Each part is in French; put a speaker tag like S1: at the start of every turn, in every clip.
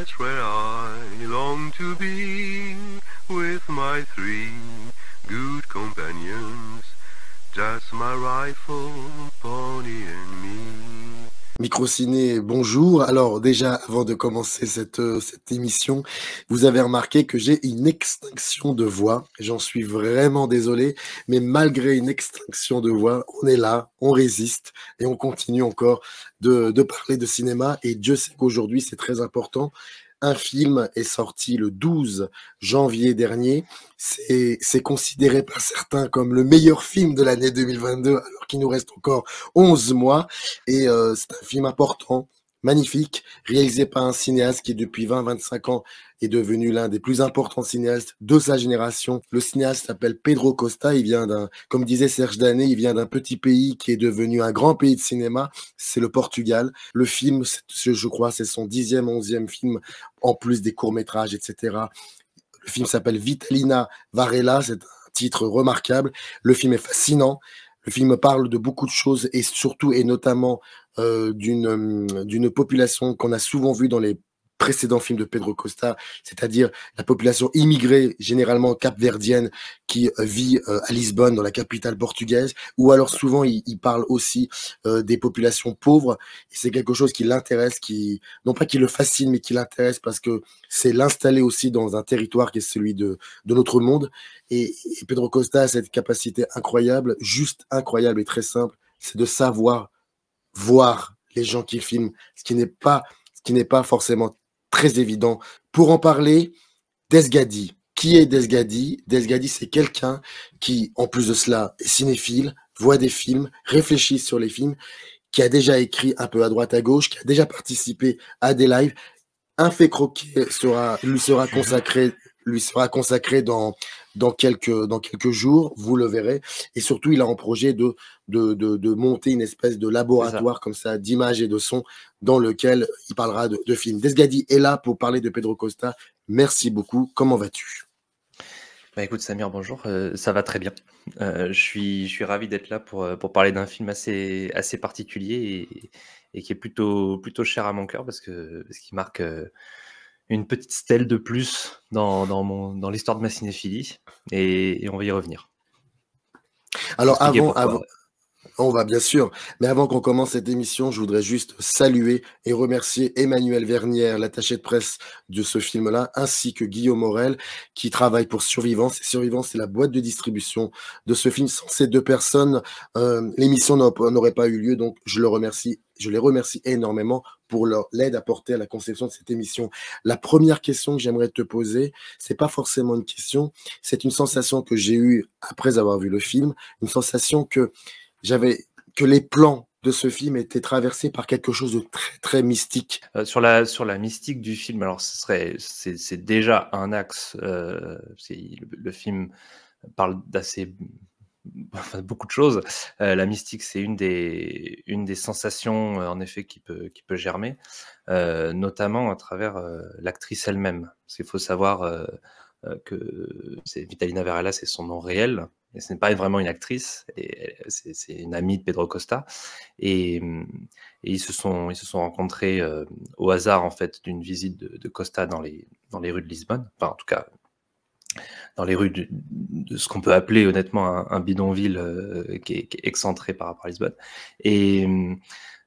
S1: That's where I long to be with my three good companions, just my rifle, pony and me.
S2: Microciné, bonjour. Alors déjà, avant de commencer cette émission, vous avez remarqué que j'ai une extinction de voix. J'en suis vraiment désolé, mais malgré une extinction de voix, on est là, on résiste et on continue encore de parler de cinéma. Et Dieu sait qu'aujourd'hui, c'est très important. Un film est sorti le 12 janvier dernier. C'est considéré par certains comme le meilleur film de l'année 2022, alors qu'il nous reste encore 11 mois. Et c'est un film important, magnifique, réalisé par un cinéaste qui depuis 20-25 ans est devenu l'un des plus importants cinéastes de sa génération. Le cinéaste s'appelle Pedro Costa. Il vient comme disait Serge Danet, il vient d'un petit pays qui est devenu un grand pays de cinéma. C'est le Portugal. Le film, je crois, c'est son 10e, 11e film, en plus des courts-métrages, etc. Le film s'appelle Vitalina Varela. C'est un titre remarquable. Le film est fascinant. Le film parle de beaucoup de choses et surtout et notamment d'une population qu'on a souvent vue dans les précédents films de Pedro Costa, c'est-à-dire la population immigrée, généralement capverdienne, qui vit à Lisbonne, dans la capitale portugaise, ou alors souvent il parle aussi des populations pauvres, et c'est quelque chose qui l'intéresse, non pas qui le fascine, mais qui l'intéresse parce que c'est l'installer aussi dans un territoire qui est celui de notre monde, et Pedro Costa a cette capacité incroyable, juste incroyable et très simple, c'est de savoir voir les gens qui filment, ce qui n'est pas forcément très évident. Pour en parler, Desgadi. Qui est Desgadi? Desgadi, c'est quelqu'un qui, en plus de cela, est cinéphile, voit des films, réfléchit sur les films, qui a déjà écrit un peu à droite à gauche, qui a déjà participé à des lives. Un fait croqué lui sera consacré dans quelques jours, vous le verrez. Et surtout, il a en projet de monter une espèce de laboratoire comme ça, d'images et de sons, dans lequel il parlera de films. Desgadi est là pour parler de Pedro Costa. Merci beaucoup. Comment vas-tu?
S3: Bah écoute Samir, bonjour, ça va très bien. Je suis ravi d'être là pour parler d'un film assez particulier et qui est plutôt cher à mon cœur parce qu'il marque une petite stèle de plus dans l'histoire de ma cinéphilie et on va y revenir.
S2: Alors on va bien sûr, mais avant qu'on commence cette émission, je voudrais juste saluer et remercier Emmanuel Vernière, l'attaché de presse de ce film-là, ainsi que Guillaume Morel, qui travaille pour Survivance. Et Survivance, c'est la boîte de distribution de ce film. Sans ces deux personnes, l'émission n'aurait pas eu lieu, donc je les remercie énormément pour l'aide apportée à la conception de cette émission. La première question que j'aimerais te poser, c'est pas forcément une question, c'est une sensation que j'ai eue après avoir vu le film, une sensation que les plans de ce film étaient traversés par quelque chose de très très mystique.
S3: Sur la mystique du film, alors c'est déjà un axe. Le film parle beaucoup de choses. La mystique, c'est une des sensations en effet qui peut germer, notamment à travers l'actrice elle-même. Parce qu'il faut savoir que Vitalina Varela, c'est son nom réel. Et ce n'est pas vraiment une actrice, c'est une amie de Pedro Costa. Et ils se sont rencontrés au hasard en fait d'une visite de Costa dans les rues de Lisbonne. Enfin, en tout cas, dans les rues de ce qu'on peut appeler honnêtement un bidonville qui est excentré par rapport à Lisbonne. Et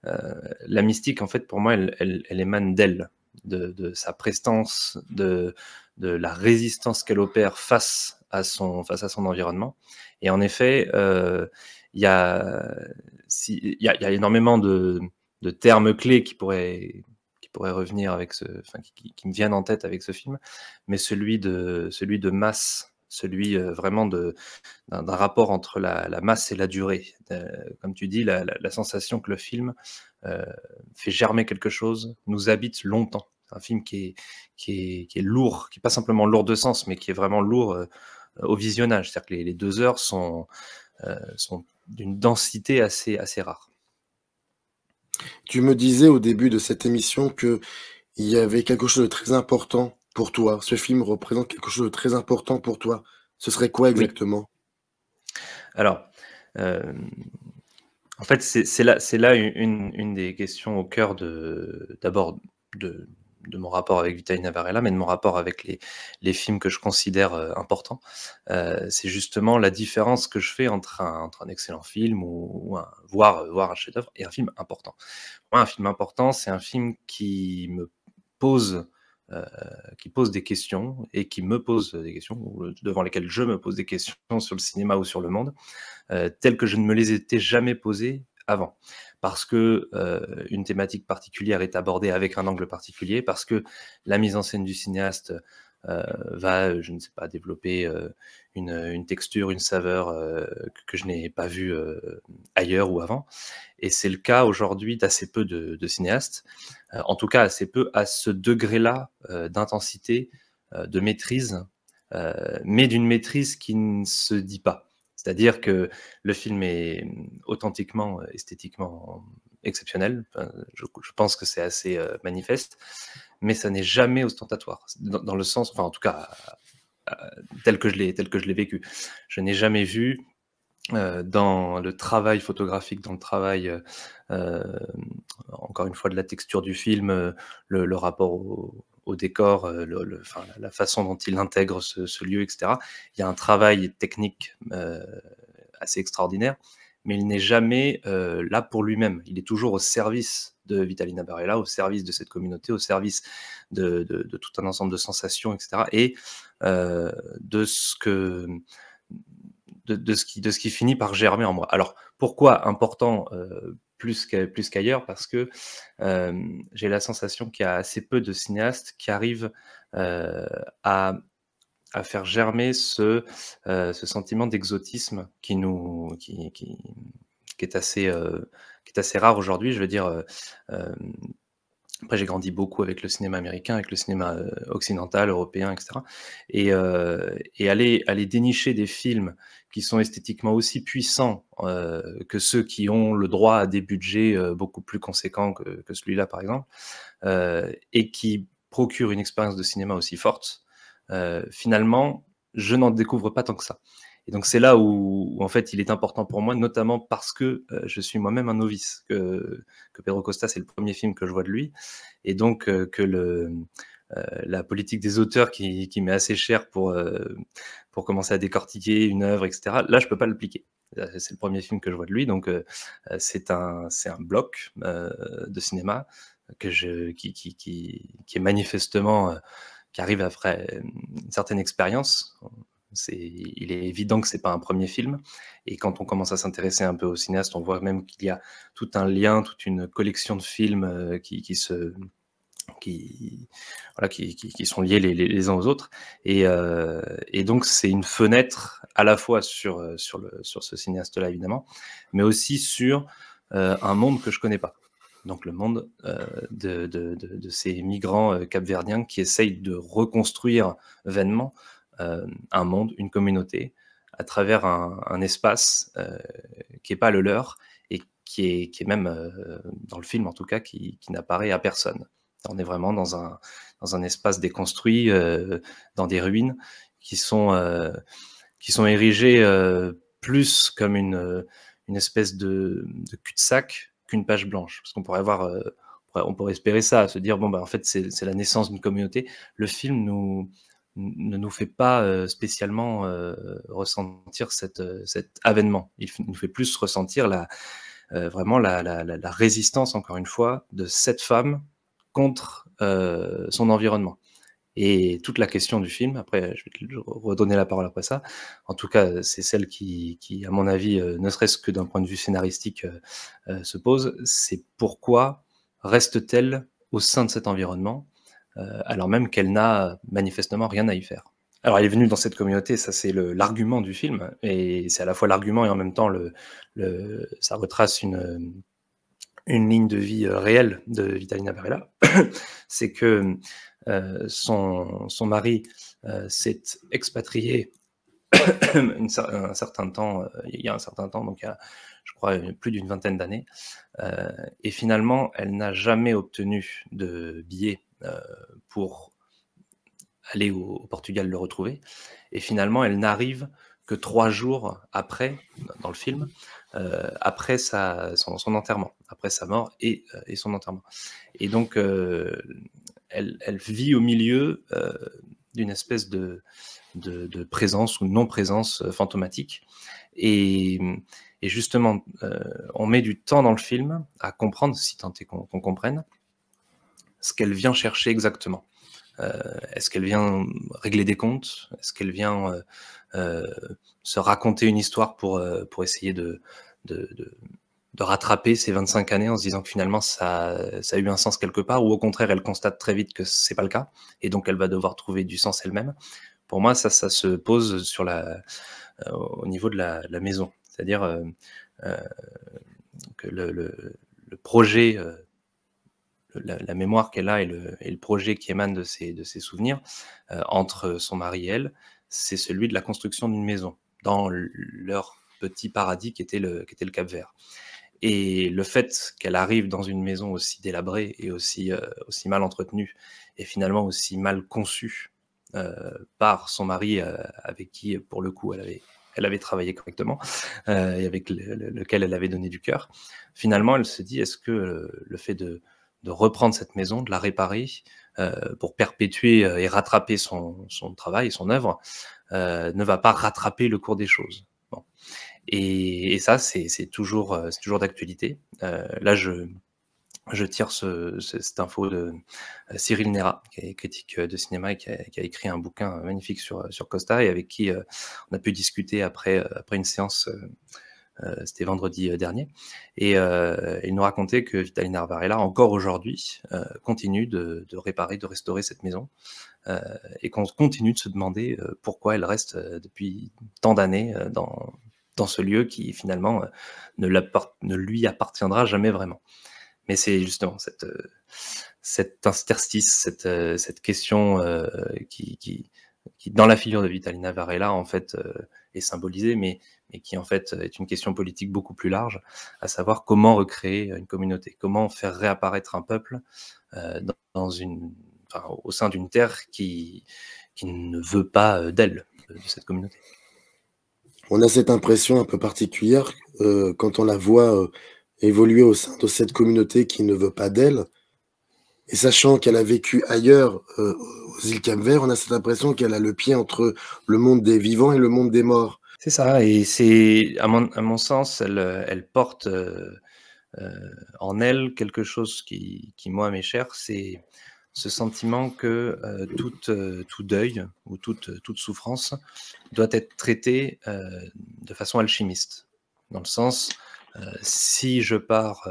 S3: la mystique, en fait, pour moi, elle émane d'elle, de sa prestance, de la résistance qu'elle opère face à son environnement. Et en effet, il y a énormément de termes clés qui pourraient revenir avec qui me viennent en tête avec ce film, mais celui de masse, celui vraiment d'un rapport entre la masse et la durée. Comme tu dis, la sensation que le film fait germer quelque chose, nous habite longtemps. C'est un film qui est lourd, qui n'est pas simplement lourd de sens, mais qui est vraiment lourd au visionnage. C'est-à-dire que les 2 heures sont d'une densité assez rare.
S2: Tu me disais au début de cette émission qu'il y avait quelque chose de très important pour toi. Ce film représente quelque chose de très important pour toi. Ce serait quoi exactement?
S3: Oui. Alors, en fait, c'est là une des questions au cœur d'abord de de mon rapport avec Vitalina Varela, mais de mon rapport avec les films que je considère importants. C'est justement la différence que je fais entre un excellent film ou voir un chef-d'œuvre et un film important. Moi, un film important, c'est un film pose, euh, qui pose des questions et qui me pose des questions, ou devant lesquelles je me pose des questions sur le cinéma ou sur le monde, telles que je ne me les étais jamais posées avant. Parce que une thématique particulière est abordée avec un angle particulier, parce que la mise en scène du cinéaste va, je ne sais pas, développer une texture, une saveur que je n'ai pas vue ailleurs ou avant. Et c'est le cas aujourd'hui d'assez peu de cinéastes, en tout cas assez peu à ce degré-là d'intensité, de maîtrise, mais d'une maîtrise qui ne se dit pas. C'est-à-dire que le film est authentiquement, esthétiquement exceptionnel. Je pense que c'est assez manifeste, mais ça n'est jamais ostentatoire. Dans le sens, enfin en tout cas, tel que je l'ai vécu. Je n'ai jamais vu dans le travail photographique, dans le travail, encore une fois, de la texture du film, le rapport au décor, enfin, la façon dont il intègre ce lieu, etc. Il y a un travail technique assez extraordinaire, mais il n'est jamais là pour lui-même. Il est toujours au service de Vitalina Varela, au service de cette communauté, au service de tout un ensemble de sensations, etc. Et de ce qui finit par germer en moi. Alors, pourquoi important plus qu'ailleurs? Parce que j'ai la sensation qu'il y a assez peu de cinéastes qui arrivent à faire germer ce sentiment d'exotisme qui est assez rare aujourd'hui. Je veux dire, après, j'ai grandi beaucoup avec le cinéma américain, avec le cinéma occidental, européen, etc. Et aller dénicher des films qui sont esthétiquement aussi puissants que ceux qui ont le droit à des budgets beaucoup plus conséquents que celui-là, par exemple, et qui procurent une expérience de cinéma aussi forte, finalement, je n'en découvre pas tant que ça. Et donc c'est là où en fait il est important pour moi, notamment parce que je suis moi-même un novice, que Pedro Costa, c'est le premier film que je vois de lui, et donc que la politique des auteurs qui m'est assez chère pour commencer à décortiquer une œuvre, etc. Là, je peux pas l'appliquer. C'est le premier film que je vois de lui, donc c'est un bloc de cinéma qui est manifestement qui arrive après une certaine expérience. Il est évident que c'est pas un premier film, et quand on commence à s'intéresser un peu au cinéaste, on voit même qu'il y a tout un lien, toute une collection de films qui sont liés les uns aux autres, et donc c'est une fenêtre à la fois sur ce cinéaste-là évidemment, mais aussi sur un monde que je connais pas. Donc le monde de ces migrants capverdiens qui essayent de reconstruire vainement un monde, une communauté, à travers un espace qui n'est pas le leur, et qui est même, dans le film en tout cas, qui n'apparaît à personne. On est vraiment dans un espace déconstruit, dans des ruines qui sont érigées plus comme une espèce de cul-de-sac qu'une page blanche. Parce qu'on pourrait avoir, on pourrait espérer ça, se dire, bon, bah, en fait, c'est la naissance d'une communauté. Le film ne nous fait pas spécialement ressentir cet avènement. Il nous fait plus ressentir vraiment la résistance, encore une fois, de cette femme contre son environnement. Et toute la question du film, après, je vais te redonner la parole après ça, en tout cas, c'est celle qui à mon avis, ne serait-ce que d'un point de vue scénaristique, se pose, c'est pourquoi reste-t-elle au sein de cet environnement, alors même qu'elle n'a manifestement rien à y faire. Alors elle est venue dans cette communauté, ça c'est l'argument du film, et c'est à la fois l'argument et en même temps ça retrace une ligne de vie réelle de Vitalina Varela. C'est que son mari s'est expatrié un certain temps, il y a un certain temps, donc il y a, je crois, plus d'une vingtaine d'années, et finalement elle n'a jamais obtenu de billet pour aller au Portugal le retrouver, et finalement elle n'arrive que 3 jours après, dans le film, après son enterrement, après sa mort et son enterrement. Et donc elle vit au milieu d'une espèce de présence ou non-présence fantomatique. Et, et justement, on met du temps dans le film à comprendre, si tant est qu'on comprenne, ce qu'elle vient chercher exactement. Est-ce qu'elle vient régler des comptes? Est-ce qu'elle vient se raconter une histoire pour essayer de rattraper ces 25 années en se disant que finalement ça a eu un sens quelque part, ou au contraire elle constate très vite que c'est pas le cas et donc elle va devoir trouver du sens elle-même? Pour moi, ça se pose sur au niveau de la maison. C'est-à-dire que le projet, la mémoire qu'elle a et le projet qui émane de ses souvenirs entre son mari et elle, c'est celui de la construction d'une maison dans leur petit paradis qui était le Cap-Vert. Et le fait qu'elle arrive dans une maison aussi délabrée et aussi mal entretenue et finalement aussi mal conçue par son mari avec qui, pour le coup, elle avait travaillé correctement et avec lequel elle avait donné du cœur, finalement, elle se dit, est-ce que le fait de reprendre cette maison, de la réparer pour perpétuer et rattraper son travail et son œuvre, ne va pas rattraper le cours des choses? Bon. Et ça, c'est toujours d'actualité. Là, je tire cette info de Cyril Neyrat, qui est critique de cinéma et qui a écrit un bouquin magnifique sur Costa, et avec qui on a pu discuter après une séance, c'était vendredi dernier. Et il nous racontait que Vitalina Varela, encore aujourd'hui, continue de réparer, de restaurer cette maison, et qu'on continue de se demander pourquoi elle reste depuis tant d'années dans ce lieu qui finalement ne lui appartiendra jamais vraiment. Mais c'est justement cet interstice, cette question qui dans la figure de Vitalina Varela en fait est symbolisée, mais qui en fait est une question politique beaucoup plus large, à savoir comment recréer une communauté, comment faire réapparaître un peuple au sein d'une terre qui ne veut pas d'elle, de cette communauté.
S2: On a cette impression un peu particulière quand on la voit évoluer au sein de cette communauté qui ne veut pas d'elle. Et sachant qu'elle a vécu ailleurs, aux îles Cap-Vert, on a cette impression qu'elle a le pied entre le monde des vivants et le monde des morts.
S3: C'est ça, et c'est à mon sens, elle porte en elle quelque chose qui moi m'est cher, c'est ce sentiment que tout deuil ou toute souffrance doit être traité de façon alchimiste. Dans le sens, si je pars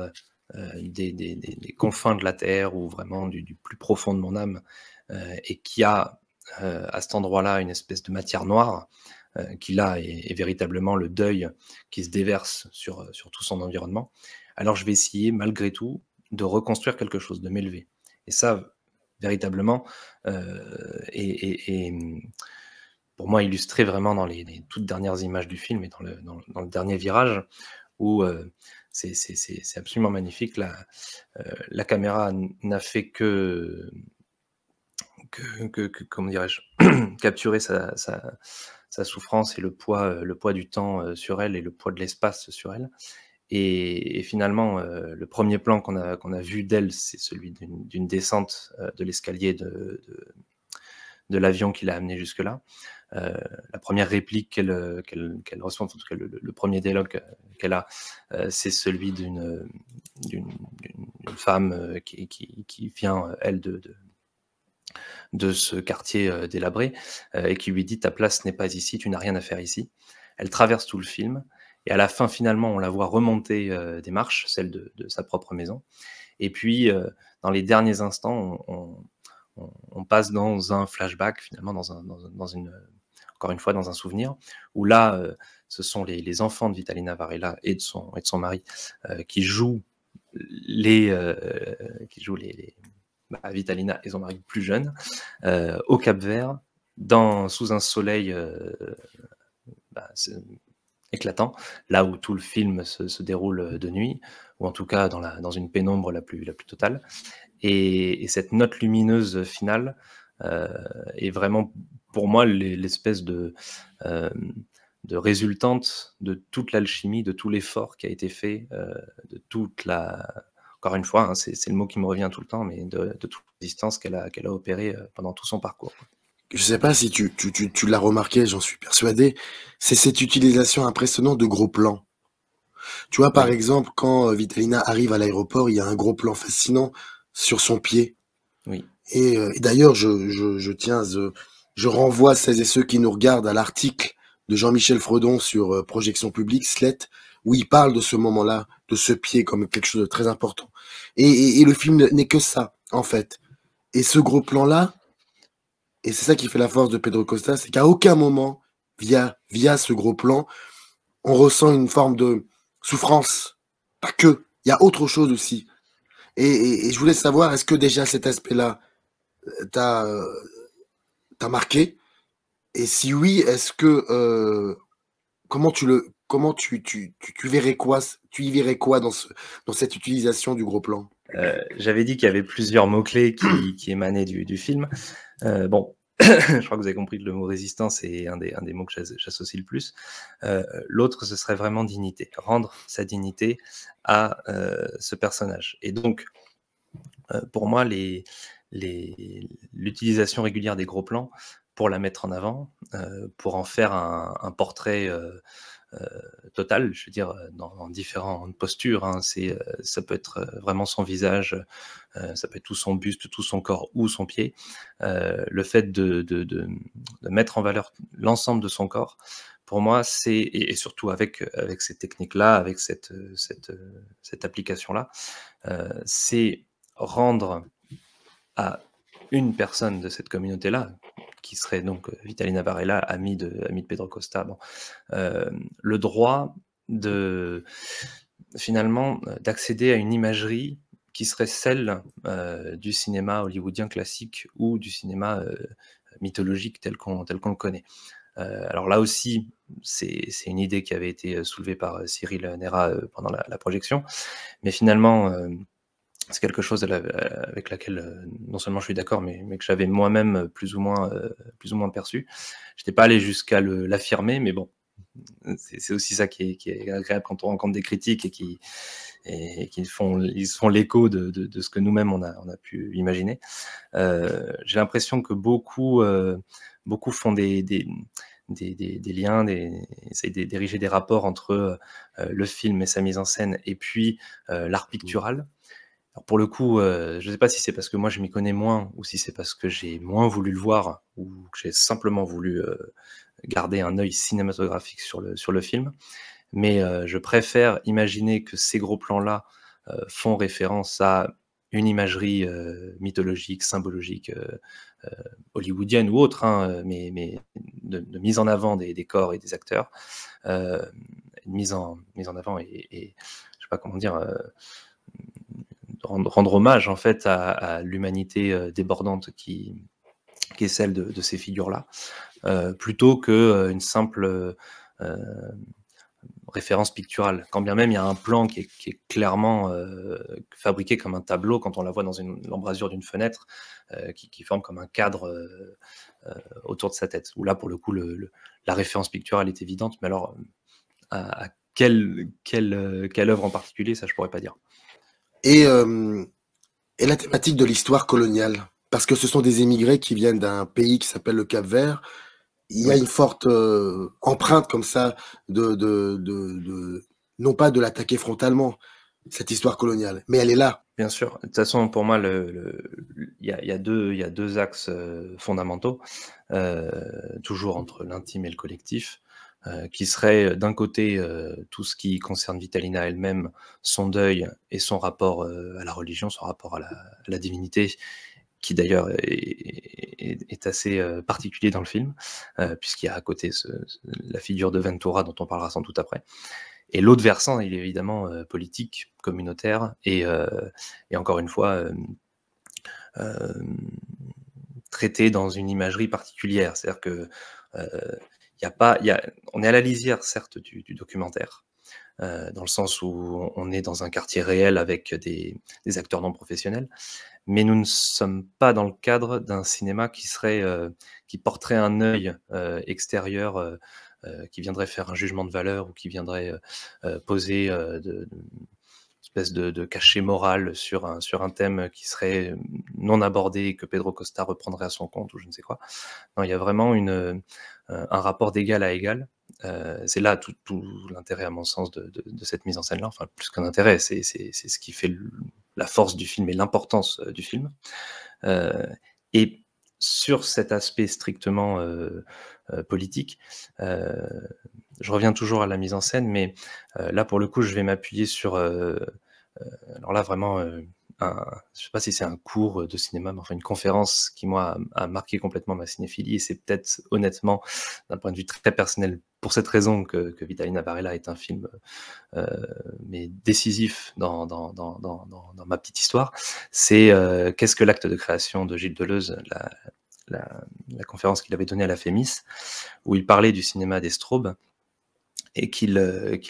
S3: des confins de la terre ou vraiment du plus profond de mon âme, et qu'il y a à cet endroit-là une espèce de matière noire, qui là est véritablement le deuil qui se déverse sur tout son environnement, alors je vais essayer malgré tout de reconstruire quelque chose, de m'élever. Et ça, véritablement, et pour moi illustré vraiment dans les toutes dernières images du film et dans le dernier virage, où c'est absolument magnifique. La caméra n'a fait que comment dirais-je, capturer sa souffrance et le poids du temps sur elle et le poids de l'espace sur elle. Et finalement, le premier plan qu'on a vu d'elle, c'est celui d'une descente de l'escalier de l'avion qui l'a amenée jusque-là. La première réplique qu'elle reçoit, en tout cas le premier dialogue qu'elle a, c'est celui d'une femme qui vient, elle, de ce quartier délabré, et qui lui dit « Ta place n'est pas ici, tu n'as rien à faire ici ». Elle traverse tout le film, et à la fin, finalement, on la voit remonter des marches, celle de sa propre maison. Et puis, dans les derniers instants, on passe dans un flashback, finalement, encore une fois, dans un souvenir, où là, ce sont les enfants de Vitalina Varela et de son mari qui jouent Vitalina et son mari plus jeunes au Cap-Vert, sous un soleil éclatant, là où tout le film se déroule de nuit, ou en tout cas dans une pénombre la plus totale. Et cette note lumineuse finale est vraiment, pour moi, l'espèce de résultante de toute l'alchimie, de tout l'effort qui a été fait, de toute encore une fois, hein, c'est le mot qui me revient tout le temps, mais de toute l'existence qu'elle a opéré pendant tout son parcours.
S2: Je sais pas si tu l'as remarqué, j'en suis persuadé, c'est cette utilisation impressionnante de gros plans. Tu vois, par
S3: Oui,
S2: exemple, quand Vitalina arrive à l'aéroport, il y a un gros plan fascinant sur son pied.
S3: oui,
S2: Et d'ailleurs, je renvoie celles et ceux qui nous regardent à l'article de Jean-Michel Fredon sur Projection Publique, SLET, où il parle de ce moment-là, de ce pied comme quelque chose de très important. Et le film n'est que ça, en fait. Et ce gros plan-là, et c'est ça qui fait la force de Pedro Costa, c'est qu'à aucun moment, via ce gros plan, on ressent une forme de souffrance. Pas que. Il y a autre chose aussi. Et je voulais savoir, est-ce que déjà cet aspect-là t'a t'a marqué? Et si oui, est-ce que comment tu verrais quoi, tu y verrais quoi dans cette utilisation du gros plan?
S3: J'avais dit qu'il y avait plusieurs mots-clés qui émanaient du film. Bon, je crois que vous avez compris que le mot résistance est un des mots que j'associe le plus. L'autre, ce serait vraiment dignité, rendre sa dignité à ce personnage. Et donc, pour moi, l'utilisation régulière des gros plans pour la mettre en avant, pour en faire un portrait total, je veux dire, dans différentes postures, hein. Ça peut être vraiment son visage, ça peut être tout son buste, tout son corps ou son pied. Le fait de mettre en valeur l'ensemble de son corps, pour moi, et surtout avec ces techniques-là, avec cette application-là, c'est rendre à une personne de cette communauté-là, qui serait donc Vitalina Varela, amie de Pedro Costa, bon, le droit finalement d'accéder à une imagerie qui serait celle du cinéma hollywoodien classique ou du cinéma mythologique tel qu'on le connaît. Alors là aussi, c'est une idée qui avait été soulevée par Cyril Nera pendant la projection, mais finalement, c'est quelque chose avec laquelle non seulement je suis d'accord, mais que j'avais moi-même plus ou moins perçu. Je n'étais pas allé jusqu'à l'affirmer, mais bon, c'est aussi ça qui est agréable quand on rencontre des critiques et qui ils se font l'écho de ce que nous-mêmes on a pu imaginer. J'ai l'impression que beaucoup font des liens, essayent d'ériger des rapports entre le film et sa mise en scène et puis l'art pictural. Alors pour le coup, je ne sais pas si c'est parce que moi je m'y connais moins ou si c'est parce que j'ai moins voulu le voir ou que j'ai simplement voulu garder un œil cinématographique sur le film. Mais je préfère imaginer que ces gros plans-là font référence à une imagerie mythologique, symbologique, hollywoodienne ou autre, hein, mais de mise en avant des corps et des acteurs, mise en avant et je sais pas comment dire, rendre hommage en fait à l'humanité débordante qui est celle de ces figures-là, plutôt que une simple référence picturale. Quand bien même il y a un plan qui est clairement fabriqué comme un tableau quand on la voit dans l'embrasure d'une fenêtre, qui forme comme un cadre autour de sa tête. Où là, pour le coup, la référence picturale est évidente, mais alors à quelle œuvre en particulier, ça je pourrais pas dire.
S2: Et, et la thématique de l'histoire coloniale, parce que ce sont des émigrés qui viennent d'un pays qui s'appelle le Cap-Vert. Il y a
S3: Oui.
S2: une forte empreinte comme ça non pas de l'attaquer frontalement, cette histoire coloniale, mais elle est là.
S3: Bien sûr. De toute façon, pour moi, il y a deux axes fondamentaux, toujours entre l'intime et le collectif, qui serait d'un côté tout ce qui concerne Vitalina elle-même, son deuil et son rapport à la religion, son rapport à la divinité, qui d'ailleurs est assez particulier dans le film, puisqu'il y a à côté la figure de Ventura, dont on parlera sans doute après. Et l'autre versant, il est évidemment politique, communautaire, et encore une fois, traité dans une imagerie particulière. C'est-à-dire que on est à la lisière, certes, du documentaire, dans le sens où on est dans un quartier réel avec des acteurs non professionnels, mais nous ne sommes pas dans le cadre d'un cinéma qui porterait un œil extérieur, qui viendrait faire un jugement de valeur ou qui viendrait poser espèce de cachet moral sur un thème qui serait non abordé et que Pedro Costa reprendrait à son compte ou je ne sais quoi. Non, il y a vraiment un rapport d'égal à égal. C'est là tout l'intérêt à mon sens de cette mise en scène-là, enfin plus qu'un intérêt, c'est ce qui fait la force du film et l'importance du film. Et sur cet aspect strictement politique, je reviens toujours à la mise en scène, mais là pour le coup je vais m'appuyer sur, alors là vraiment, je sais pas si c'est un cours de cinéma, mais enfin une conférence qui moi a marqué complètement ma cinéphilie et c'est peut-être honnêtement, d'un point de vue très personnel, pour cette raison que Vitalina Varela est un film, mais décisif dans ma petite histoire. C'est, «Qu'est-ce que l'acte de création?» de Gilles Deleuze, la conférence qu'il avait donnée à la Fémis, où il parlait du cinéma des Straubes et qu'il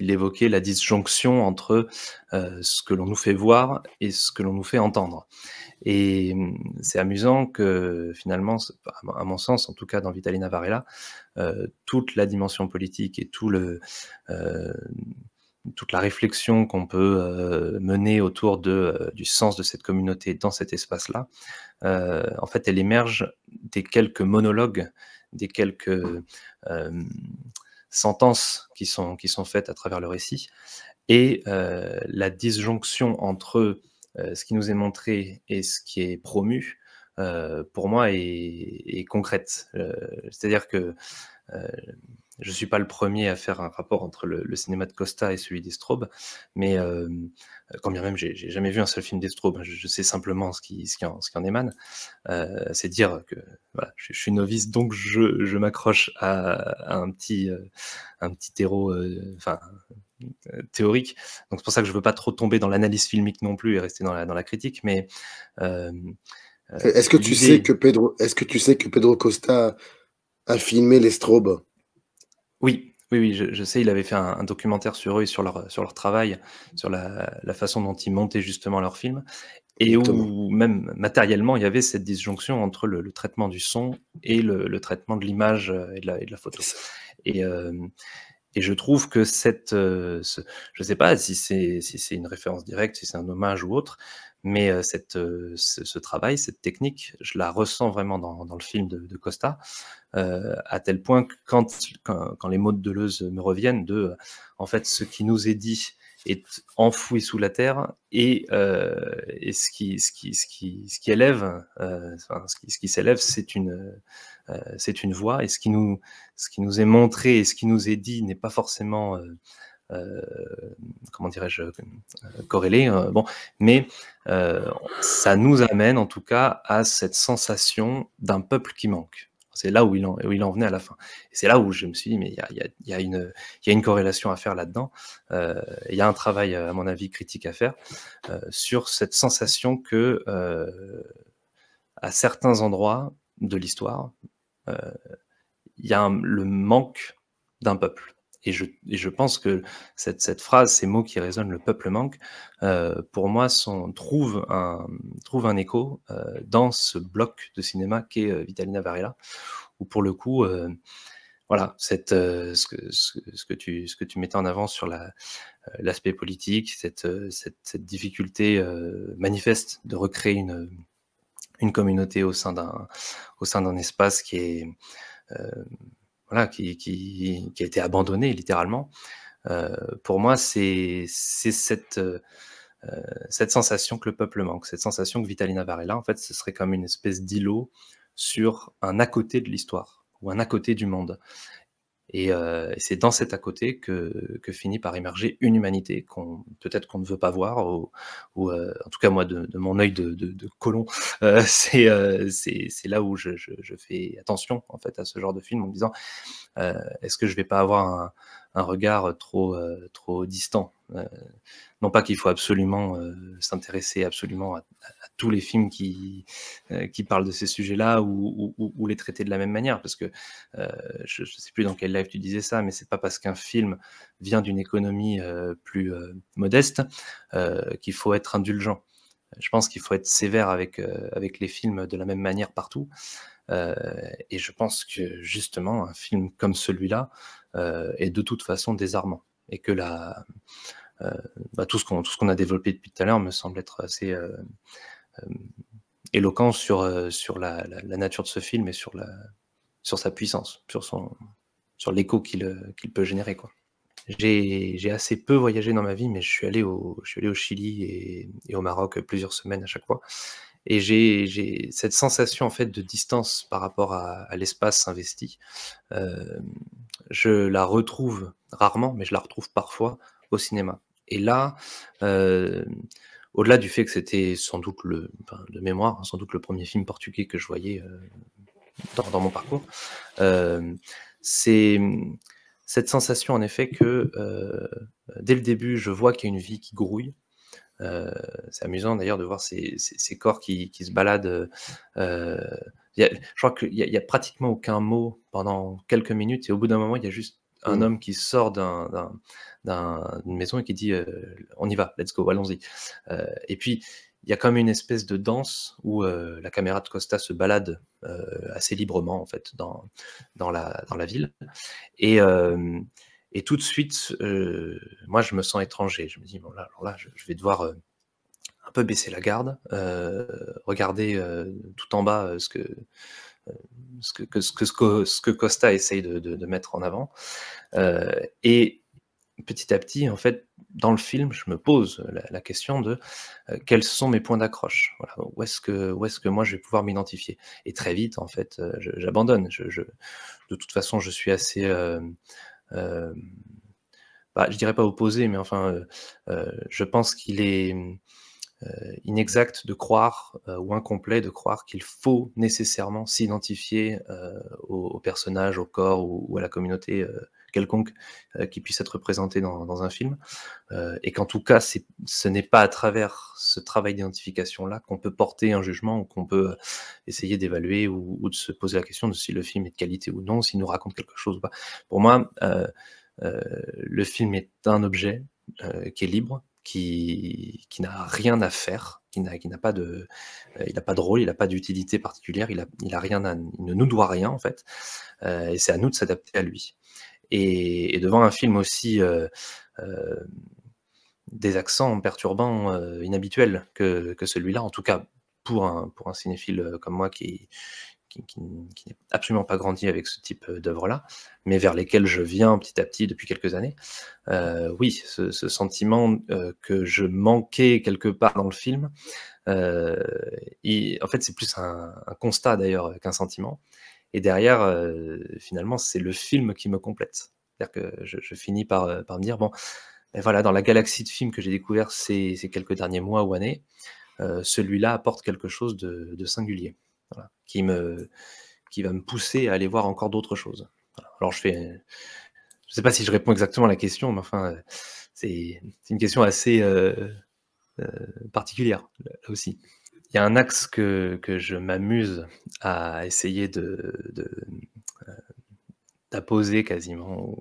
S3: évoquait la disjonction entre, ce que l'on nous fait voir et ce que l'on nous fait entendre. Et c'est amusant que finalement, à mon sens, en tout cas dans Vitalina Varela, toute la dimension politique et heu, toute la réflexion qu'on peut, mener autour du sens de cette communauté dans cet espace-là, en fait, elle émerge des quelques monologues, des quelques, hem, sentences qui sont faites à travers le récit et la disjonction entre, ce qui nous est montré et ce qui est promu, pour moi est concrète. C'est-à-dire que, heu, je suis pas le premier à faire un rapport entre le cinéma de Costa et celui des Straubes, mais quand bien même j'ai jamais vu un seul film des Straubes, hein, je sais simplement ce qui en émane. C'est dire que voilà, je suis novice donc je m'accroche à un petit terreau, enfin théorique. Donc c'est pour ça que je veux pas trop tomber dans l'analyse filmique non plus et rester dans la critique, mais hem, l'idée
S2: Est-ce que tu sais que Pedro Costa a filmé les Straubes?
S3: oui, oui, oui, je sais, il avait fait un documentaire sur eux et sur leur travail, sur la façon dont ils montaient justement leurs films et
S2: Exactement.
S3: où même matériellement, il y avait cette disjonction entre le traitement du son et le traitement de l'image, et de la
S2: C'est
S3: photo
S2: ça.
S3: et hem Et je trouve que je ne sais pas si c'est une référence directe, si c'est un hommage ou autre, mais ce travail, cette technique, je la ressens vraiment dans le film de Costa, à tel point que quand les mots de Deleuze me reviennent en fait, ce qui nous est dit est enfoui sous la terre et ce qui élève, enfin, ce qui s'élève, c'est une voix et ce qui nous est montré et ce qui nous est dit n'est pas forcément, heu, comment dirais-je? Corrélé, bon, mais heu, ça nous amène en tout cas à cette sensation d'un peuple qui manque. C'est là où il en venait à la fin et c'est là où je me suis dit: «Mais il y a une corrélation à faire là-dedans». Il y a un travail, à mon avis critique à faire, sur cette sensation que, à certains endroits de l'histoire, heu il y a le manque d'un peuple et je pense que cette phrase, ces mots qui résonnent, «le peuple manque», pour moi trouvent un écho, dans ce bloc de cinéma qu'est, Vitalina Varela, où pour le coup, voilà, ce que tu mettais en avant sur l'aspect politique, cette difficulté, manifeste de recréer une communauté au sein d'un espace qui est, heu voilà, qui a été abandonné littéralement. Pour moi, c'est cette sensation que le peuple manque, cette sensation que Vitalina Varela, en fait, ce serait comme une espèce d'îlot sur un à côté de l'histoire ou un à côté du monde. Et c'est dans cet à côté que finit par émerger une humanité peut-être qu'on ne veut pas voir ou en tout cas moi de mon œil de colon, c'est là où je fais attention en fait à ce genre de film en me disant: «Est-ce que je vais pas avoir un regard trop distant?» Non pas qu'il faut absolument, s'intéresser absolument à tous les films qui parlent de ces sujets-là ou les traiter de la même manière parce que, je ne sais plus dans quel live tu disais ça, mais c'est pas parce qu'un film vient d'une économie, plus, modeste, qu'il faut être indulgent. Je pense qu'il faut être sévère avec les films de la même manière partout, heu et je pense que justement un film comme celui-là, est de toute façon désarmant et que tout ce qu'on a développé depuis tout à l'heure me semble être assez éloquent sur la nature de ce film et sur sa puissance, sur l'écho qu'il peut générer, quoi. J'ai assez peu voyagé dans ma vie, mais je suis allé au Chili et au Maroc plusieurs semaines à chaque fois. Et j'ai cette sensation en fait de distance par rapport à l'espace investi. Je la retrouve rarement, mais je la retrouve parfois au cinéma. Et là, au-delà du fait que c'était sans doute de mémoire, sans doute le premier film portugais que je voyais dans mon parcours, c'est cette sensation en effet que dès le début, je vois qu'il y a une vie qui grouille. C'est amusant d'ailleurs de voir ces corps qui se baladent. Je crois qu'il y a pratiquement aucun mot pendant quelques minutes et au bout d'un moment, il y a juste un homme qui sort d'une maison et qui dit on y va, let's go, allons-y. Et puis, il y a comme une espèce de danse où la caméra de Costa se balade assez librement en fait dans la ville. Et tout de suite, moi, je me sens étranger. Je me dis, bon, alors là, je vais devoir un peu baisser la garde, regarder tout en bas ce que Costa essaye de mettre en avant. Et petit à petit, en fait, dans le film, je me pose la question de quels sont mes points d'accroche. Voilà, où est-ce que moi je vais pouvoir m'identifier. Et très vite, en fait, j'abandonne. De toute façon, je suis assez je dirais pas opposé, mais enfin, je pense qu'il est inexact de croire ou incomplet de croire qu'il faut nécessairement s'identifier au personnage, au corps ou à la communauté quelconque qui puisse être représentée dans un film, et qu'en tout cas, ce n'est pas à travers ce travail d'identification-là qu'on peut porter un jugement ou qu'on peut essayer d'évaluer ou de se poser la question de si le film est de qualité ou non, s'il nous raconte quelque chose ou pas. Pour moi, le film est un objet qui est libre, qui n'a rien à faire, qui n'a pas de, il n'a pas de rôle, il n'a pas d'utilité particulière, il ne nous doit rien en fait, et c'est à nous de s'adapter à lui. Et devant un film aussi des accents perturbants, inhabituels que celui-là, en tout cas pour un cinéphile comme moi qui n'est absolument pas grandi avec ce type d'œuvre-là, mais vers lesquelles je viens petit à petit depuis quelques années. Oui, ce sentiment que je manquais quelque part dans le film, en fait, c'est plus un constat d'ailleurs qu'un sentiment. Et derrière, finalement, c'est le film qui me complète. C'est-à-dire que je finis par me dire, bon, ben voilà, dans la galaxie de films que j'ai découvert ces quelques derniers mois ou années, celui-là apporte quelque chose de singulier. Voilà, qui va me pousser à aller voir encore d'autres choses. Voilà. Alors je sais pas si je réponds exactement à la question, mais enfin, c'est une question assez particulière, là aussi. Il y a un axe que je m'amuse à essayer d'apposer quasiment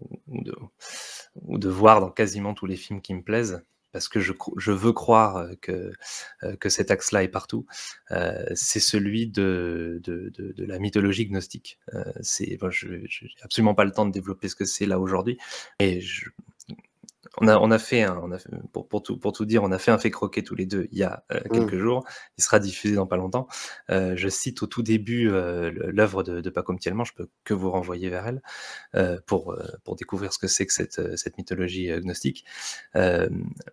S3: ou de voir dans quasiment tous les films qui me plaisent, parce que je veux croire que cet axe-là est partout, c'est celui de la mythologie gnostique. Bon, je n'ai absolument pas le temps de développer ce que c'est là aujourd'hui, et on a fait pour tout dire, on a fait un fait croquer tous les deux il y a quelques jours. Il sera diffusé dans pas longtemps. Je cite au tout début l'œuvre de Paco Mtielman. Je peux que vous renvoyer vers elle pour découvrir ce que c'est que cette mythologie gnostique.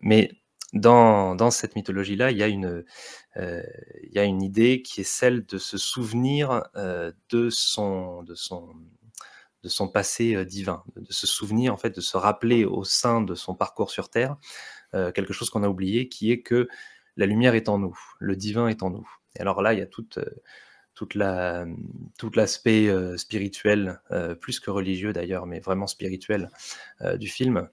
S3: Mais dans cette mythologie-là, il y a une idée qui est celle de se souvenir de son passé divin, de se souvenir, en fait, de se rappeler au sein de son parcours sur Terre quelque chose qu'on a oublié, qui est que la lumière est en nous, le divin est en nous. Et alors là, il y a tout l'aspect spirituel, plus que religieux d'ailleurs, mais vraiment spirituel du film,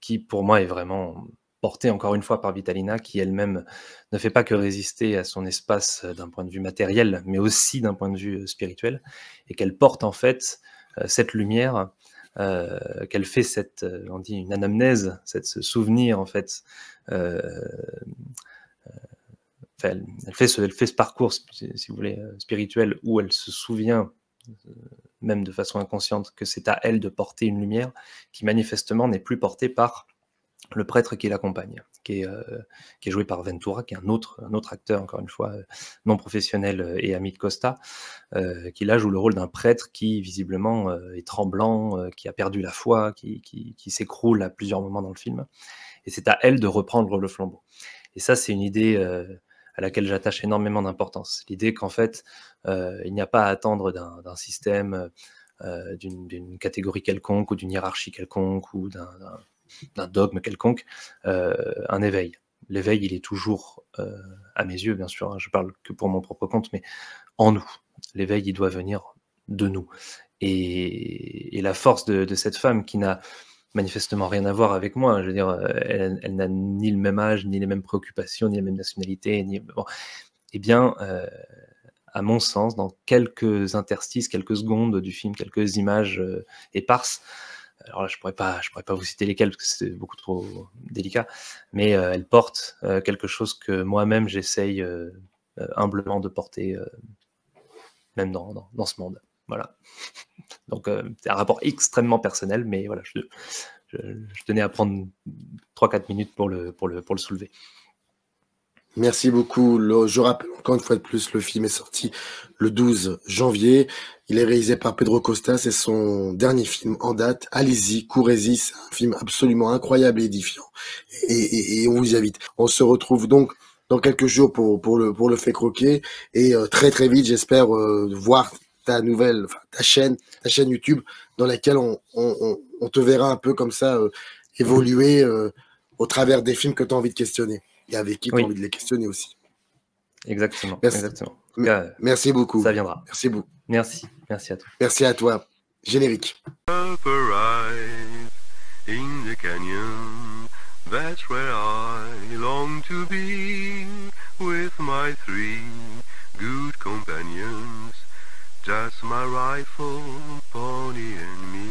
S3: qui pour moi est vraiment portée encore une fois par Vitalina, qui elle-même ne fait pas que résister à son espace d'un point de vue matériel, mais aussi d'un point de vue spirituel, et qu'elle porte en fait cette lumière, qu'elle fait on dit une anamnèse, ce souvenir en fait. Elle fait ce parcours, si vous voulez, spirituel, où elle se souvient, même de façon inconsciente, que c'est à elle de porter une lumière qui manifestement n'est plus portée par le prêtre qui l'accompagne, qui est joué par Ventura, qui est un autre acteur, encore une fois, non professionnel et ami de Costa, qui là joue le rôle d'un prêtre qui visiblement est tremblant, qui a perdu la foi, qui s'écroule à plusieurs moments dans le film. Et c'est à elle de reprendre le flambeau. Et ça, c'est une idée à laquelle j'attache énormément d'importance. L'idée qu'en fait, il n'y a pas à attendre d'un système, d'une catégorie quelconque, ou d'une hiérarchie quelconque, ou d'un dogme quelconque, un éveil. L'éveil, il est toujours, à mes yeux, bien sûr, hein, je parle que pour mon propre compte, mais en nous. L'éveil, il doit venir de nous. Et la force de cette femme qui n'a manifestement rien à voir avec moi, je veux dire, elle n'a ni le même âge, ni les mêmes préoccupations, ni la même nationalité, bon. Eh bien, à mon sens, dans quelques interstices, quelques secondes du film, quelques images éparses, alors là, je pourrais pas vous citer lesquelles parce que c'est beaucoup trop délicat, mais elle porte quelque chose que moi-même j'essaye humblement de porter, même dans ce monde. Voilà. Donc c'est un rapport extrêmement personnel, mais voilà, je tenais à prendre 3-4 minutes pour le soulever.
S2: Merci beaucoup. Je rappelle encore une fois de plus, le film est sorti le 12 janvier. Il est réalisé par Pedro Costa. C'est son dernier film en date. Allez-y, courez-y. C'est un film absolument incroyable et édifiant. Et on vous invite. On se retrouve donc dans quelques jours pour le fait croquer. Et très très vite, j'espère voir ta chaîne YouTube dans laquelle on te verra un peu comme ça évoluer au travers des films que tu as envie de questionner. Et avec qui tu as envie de les questionner aussi.
S3: Exactement.
S2: Merci.
S3: Exactement. En tout cas,
S2: merci beaucoup.
S3: Ça viendra.
S2: Merci beaucoup.
S3: Merci à toi.
S2: Merci à toi. Générique.
S1: Up arrive in the canyon, that's where I long to be, with my 3 good companions, just my rifle, pony and me.